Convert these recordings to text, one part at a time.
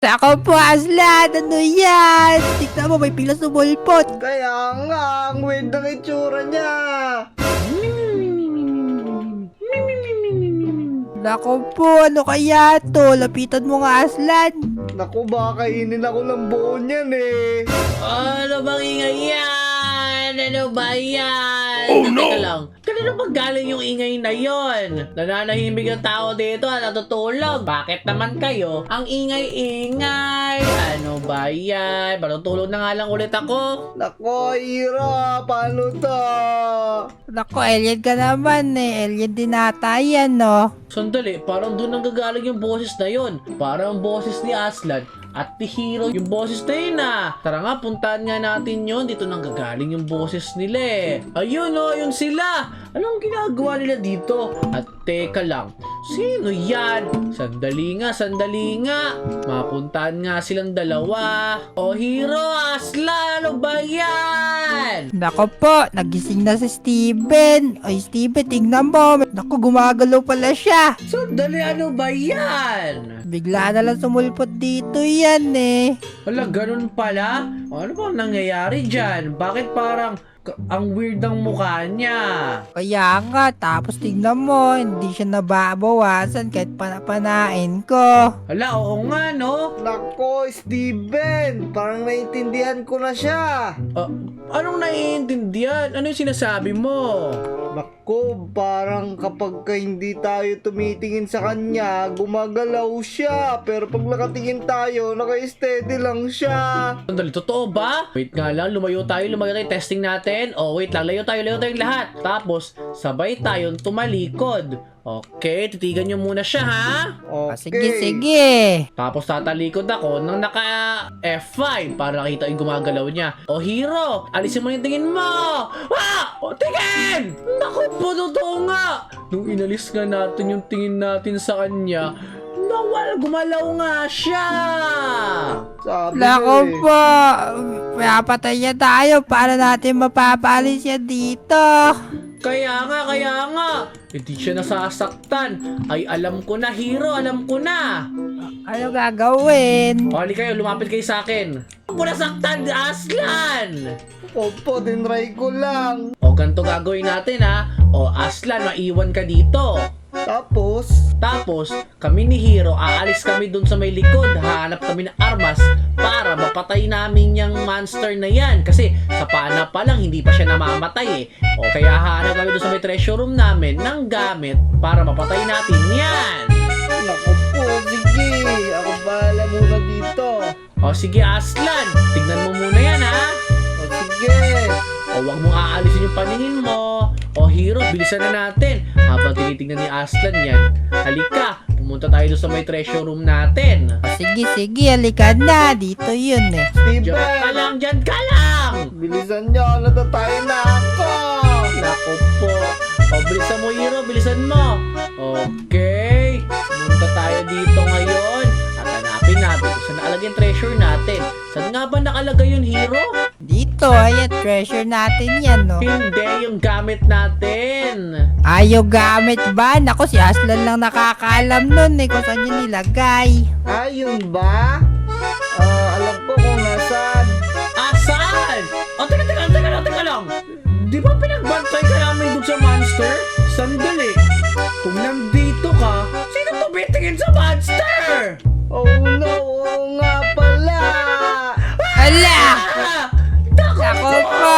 Nako po, Aslan! Ano yan? Tignan mo, may pila sumulpot. Kaya nga, ang weird ng itsura niya. Nako po, ano kaya to? Lapitan mo nga, Aslan. Naku, baka kainin ako ng buo niyan eh. Ano bang ingay yan? Ano ba yan? Oh, no! Teka lang, kanino ba galing yung ingay na yon? Nananahimik ang tao dito at natutulog. Bakit naman kayo? Ang ingay-ingay. Ano ba yan? Matutulog na nga lang ulit ako. Naku, Ira, paano to? Nako, alien ka naman eh. Alien din ata yan, no? Sandali, parang doon nang gagaling yung boses na yon. Parang boses ni Aslan at ni Hero yung boses na yun ah. Tara nga, puntahan nga natin yun. Dito nang gagaling yung boses nila eh. Ayun oh, yun sila. Anong ginagawa nila dito? At teka lang, sino yan? Sandali nga. Mapuntahan nga silang dalawa. O Hero, Aslan, ano ba yan? Nako po, nagising na si Steven. Ay, Steven, tingnan mo. Nako, gumagalaw pala siya. Sandali, ano ba yan? Bigla na lang sumulpot dito yan eh. Wala, ganun pala? Ano bang nangyayari dyan? Bakit parang ang weird ng mukha niya? Kaya nga, tapos tingnan mo, hindi siya nababawasan kahit panapanain ko. Hala, oo nga, no? Naku, Steven, parang naiintindihan ko na siya. Anong naiintindihan? Ano yung sinasabi mo? Naku, parang kapag ka hindi tayo tumitingin sa kanya, gumagalaw siya. Pero pag nakatingin tayo, naka-steady lang siya. Sandali, totoo ba? Wait nga lang, lumayo tayo, testing natin. Wait lang, layo tayong lahat. Tapos, sabay tayong tumalikod. Okay, titigan nyo muna siya, ha? Okay. Sige. Tapos tatalikod ako nang naka F5 para nakita yung gumagalaw niya. O Hero, alisin mo yung tingin mo! Ah! O tingin! Naku po, totoo nga! Nung inalis nga natin yung tingin natin sa kanya, gumalaw nga siya! Sabi Nako ko eh. po, pinapatay niya tayo para natin mapapalis siya dito. Kaya nga, hindi siya nasasaktan. Ay, alam ko na, Hero, alam ko na. Ano gagawin? O, hali kayo, lumapit kayo sa akin. Huwag mo nasaktan, Aslan! Opo, tinry ko lang. O, ganito gagawin natin, ha? O, Aslan, maiwan ka dito. Tapos, Kami ni Hero, aalis kami dun sa may likod. Hahanap kami ng armas para mapatay namin yung monster na yan. Kasi sa pana pa lang, hindi pa siya namamatay eh. O kaya hahanap kami dun sa may treasure room namin ng gamit para mapatay natin yan. naku po, sige. Ako bahala muna dito. O sige Aslan, tignan mo muna yan ha. O sige. O wag mong aalisin yung paningin mo. O Hero, bilisan na natin. Habang tinitignan ni Aslan yan. Halika, pumunta tayo doon sa may treasure room natin. Sige, halika na. Dito yun eh. Diyan ka Steven, lang, dyan ka lang! bilisan nyo. Natatay na ako. Naku po. O, bilisan mo Hero, bilisan mo. Okay, pumunta tayo dito ngayon. At hanapin natin kung saan nakalagay yung treasure natin. Saan nga ba nakalagay yun, Hero? Dito, ayan, treasure natin yan, no? Hindi, yung gamit natin. Ayaw gamit ba? Nako, si Aslan lang nakakaalam nun eh kung saan yun nilagay. Ayun ba? Alam ko kung nasaan. Saan? O, teka lang. Di ba pinagbantay ka namin dun sa monster? Sandali. Kung nandito ka, sino tumitingin sa monster? Oh no, oo nga pala. Hala! Ah! Nako po!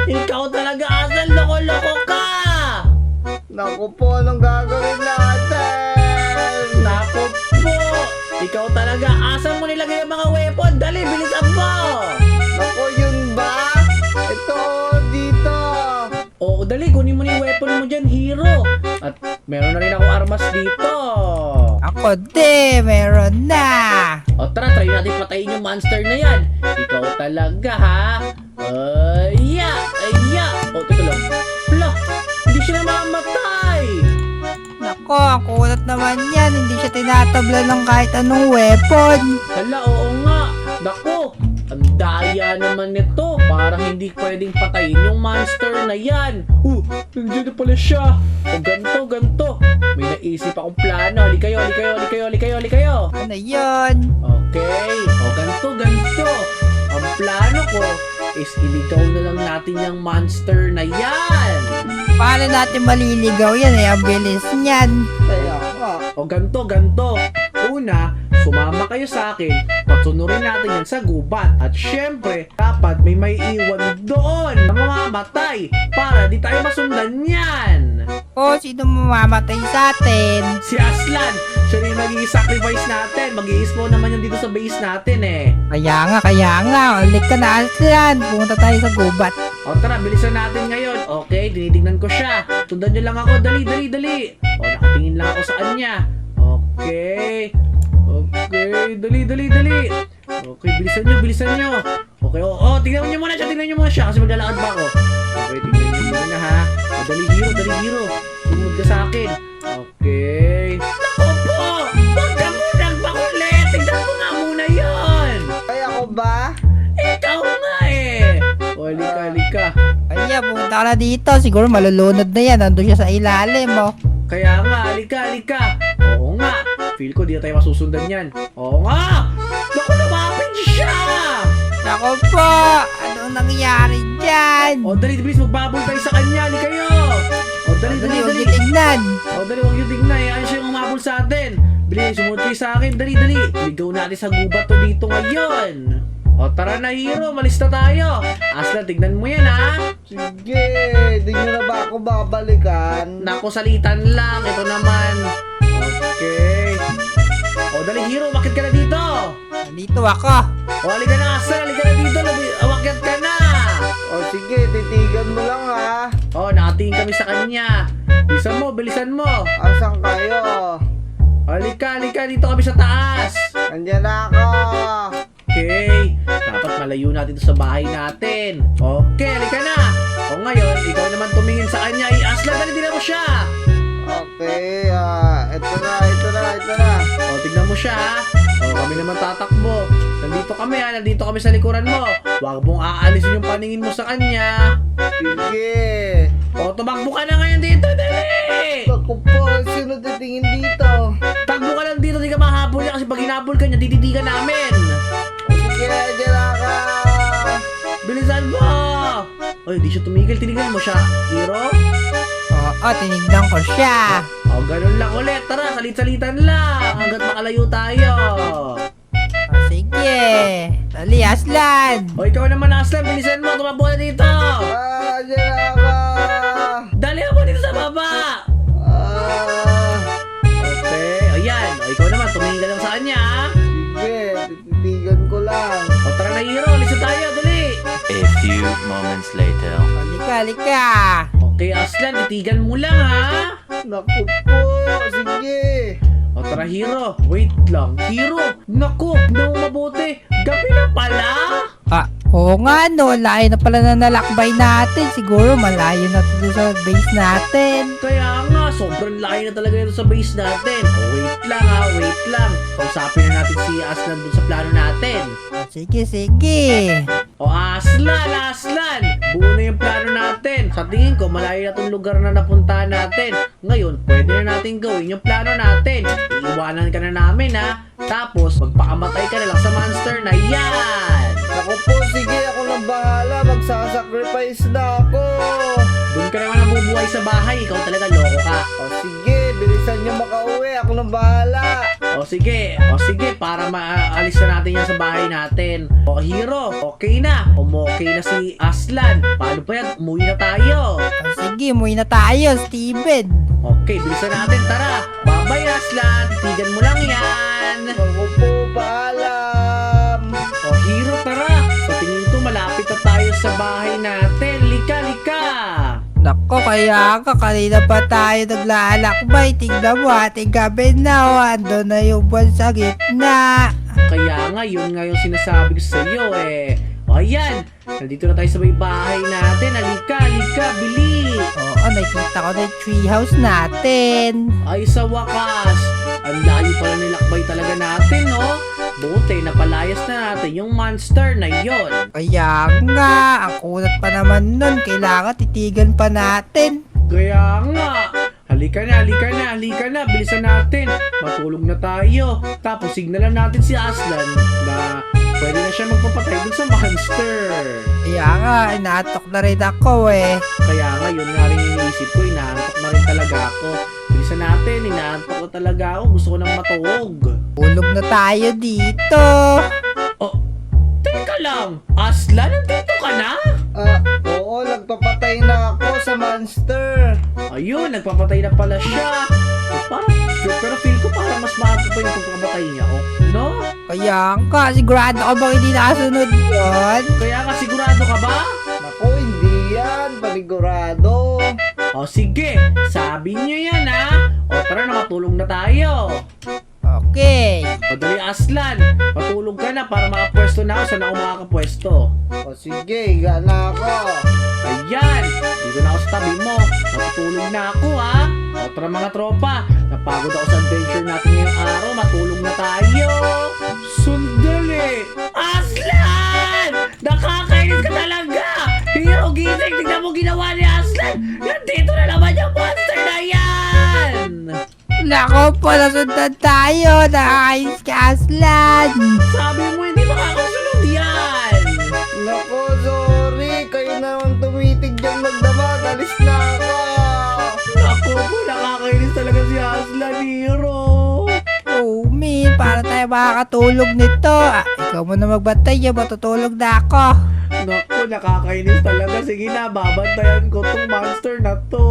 Ikaw talaga, Aslan, loko-loko ka! Naku po, anong gagawin natin? Naku po! Ikaw talaga, asan mo nilagay ang mga weapon? Dali, bilisan mo! Naku, yun ba? Ito, dito. Oo, dali, kunin mo na yung weapon mo dyan, Hero. At meron na rin ako armas dito. Ako de, meron na. O tara, try natin patayin yung monster na yan. Ikaw talaga, ha? Aya! O, teka lang. Hala, hindi siya namamatay. Nako, ang kulat naman yan. Hindi siya tinatabla ng kahit anong weapon. Hala, oo nga. Naku, ang daya naman nito. Parang hindi pwedeng patayin yung monster na yan. Nandiyan na pala siya. O ganto. May naisip akong plano. Halikayo. Ano yun? Okay. O ganto. Ang plano ko is iligaw na lang natin yung monster na yan. Paano natin maliligaw yan eh? Ang bilis niyan. Kaya nga. O ganto. Una, sumama kayo sa akin. Patunurin natin yan sa gubat. At syempre, dapat may iwan doon na mamamatay para di tayo masundan yan. O, sino mamamatay sa atin? Si Aslan, siya rin mag-i-sacrifice natin. Mag-i-spawn naman yan dito sa base natin eh. Kaya nga. Ulit ka na, Aslan. Pumunta tayo sa gubat. O tara, bilisan natin ngayon. Okay, tinitingnan ko siya. Sundan niyo lang ako. Dali. O, nakatingin lang ako sa kanya. Okay, dali. Okay, bilisan nyo. Okay, tingnan niyo muna siya kasi maglalakad pa ako. Okay, tingnan niyo muna ha. O, dali hero. Sumunod ka sa akin. Okay. Naku po! Huwag ka munang makulit! Tignan mo nga muna yun! Kaya ko ba? Ikaw nga eh! O, halika. Kaya, pumunta ka na dito. Siguro malulunod na yan. Nandun siya sa ilalim, oh. Kaya nga, halika. Oo nga. Feel ko di na tayo masusundan yan. Oo nga! Naku, lumapit siya! Nako po! Ano nangyari dyan? O, dali, bilis, magbabol tayo sa kanya. Halikayo! O, dali. Huwag niyo tignan. O, dali, huwag yung tignan. Ayun siya yung umabol sa atin. Bilis, sumunod kayo sa akin. Dali. Ligaw natin sa gubat to dito ngayon. O, tara na, hero. Malis na tayo. Aslan, tignan mo yan, ha? Sige, di nyo na ba ako babalikan? Nako, salitan lang. Ito naman. Okay. O, dali, hero. Bakit ka na dito? Nandito ako. O, halika na, Aslan. Halika na dito. Awakyat ka na. O sige, titigan mo lang ha. O, nakatingin kami sa kanya. Bilisan mo. Asan kayo? Halika. Dito kami sa taas. Andiyan na ako. Okay. Dapat malayo natin to sa bahay natin. Okay, halika na. O ngayon, ikaw naman tumingin sa kanya. Aslan, dali din mo siya. Okay, ito na. O, tignan mo siya, ha? O, kami naman tatakbo. Nandito kami sa likuran mo. Huwag mong aalisin yung paningin mo sa kanya. Sige. O, tumakbo ka na ngayon dito, dali! Ako po, sino titingin dito? Takbo ka lang dito, di ka mahabol niya kasi pag hinabol ka niya, dididi ka namin. Sige, andiyan na ako. Bilisan mo! Ay, di siya tumigil. Tinignan mo siya, hero? Oo, tinignan ko siya. O, ganun lang ulit. Tara, salit-salitan lang hanggat makalayo tayo. Sige. Dali, Aslan. O, ikaw naman, Aslan. Bilisan mo. Tumakbo na dito. Andiyan na ako. Dali ako dito sa baba. Okay, ayan. O, ikaw naman. Tumingin ka lang sa kanya, ha? Sige, tititigan ko lang. O, tara na, hero. Lisa tayo. Dali. A few moments later. Halika. Okay, Aslan. Titigan mo lang, ha? Naku po, sige. O, tara, hero. Wait lang. Hero. Naku, hindi mo mabuti. Gabi na pala. Oo nga no, layo na pala na nalakbay natin. Siguro malayo na to sa base natin. Kaya nga, sobrang layo na talaga ito sa base natin. O, wait lang. Kausapin na natin si Aslan dun sa plano natin. Sige. O, Aslan! Buo na yung plano natin. Sa tingin ko, malayo na itong lugar na napuntahan natin. Ngayon, pwede na natin gawin yung plano natin. Iiwanan ka na namin, ha? Tapos, magpakamatay ka na lang sa monster na yan! Naku po, sige, ako na bahala. Magsasacrifice na ako. Doon ka naman nabubuhay sa bahay. Ikaw talaga loko ka. O sige, bilisan nyo makauwi. Ako na bahala. O sige, para maalis na natin yan sa bahay natin. O, hero, okay na. Okay na si Aslan. Paano pa yan? Umuwi na tayo. Sige, umuwi na tayo, Steven. Okay, bilisan natin. Tara. Bye-bye, Aslan. Titigan mo lang yan. Naku po, paalam. O, hero, tara. Sa tingin ko, malapit na tayo sa bahay natin. Lika. Nako, kaya kanina pa tayo naglalakbay. Tingnan mo, ating gabi na. Ando na yung buwan sa gitna. Kaya nga, yun nga yung sinasabi ko sa iyo eh. O, ayan. Nandito na tayo sa may bahay natin. Halika, bili. Oo, nakita ko na yung treehouse natin. Ay, sa wakas. Ang layo pala nilakbay talaga natin, no? Buti, napalayas na natin yung monster na yon. Kaya nga, ang kunat pa naman nun. Kailangan titigan pa natin. Kaya nga, halika na, bilisan natin. Matulog na tayo. Tapos signalan natin si Aslan na pwede na siya magpapatay dun sa monster. Kaya nga, inaantok na rin ako eh. Kaya nga, yun nga rin yung iniisip ko, inaantok na rin talaga ako. Bilisan natin, inaantok na talaga ako. Gusto ko nang matulog. Tulog na tayo dito. Oh, teka lang. Aslan, nandito ka na? Oo, nagpapatay na ako sa monster. Ayun, nagpapatay na pala siya. Pero feel ko parang mas maaga pa yung pagpapatay niya, oh. No? Kaya nga, sigurado ka bang hindi nakasunod yun? Kaya nga sigurado ka ba? Naku, hindi yan. Panigurado. O sige, sabi niyo yan ha. O tara na, matulog na tayo. Okay. O dali Aslan, matulog ka na para makapwesto na ako. Saan ako makakapwesto? O sige, higa na ako. Ayan, dito na ako sa tabi mo. Matutulog na ako ha. O tara mga tropa, napagod ako sa adventure natin ngayong araw. Matulog na tayo. Sundali! Aslan! Nakakainis ka talaga! Hero gising, tignan mo ginawa ni Aslan! Nandito na naman yung monster na yan! Nako po, nasundan tayo. Nakakainis ka, Aslan. Sabi mo hindi makakasunod yan! Naku, sorry. Kayo naman tumitig dyan magdamag. Alis na ako. Ako po, nakakainis talaga si Aslan, hero! Oh, man, para tayo makakatulog nito. Ikaw muna magbantay, matutulog na ako. Naku, nakakainis talaga. Sige na, babantayan ko tong monster na to.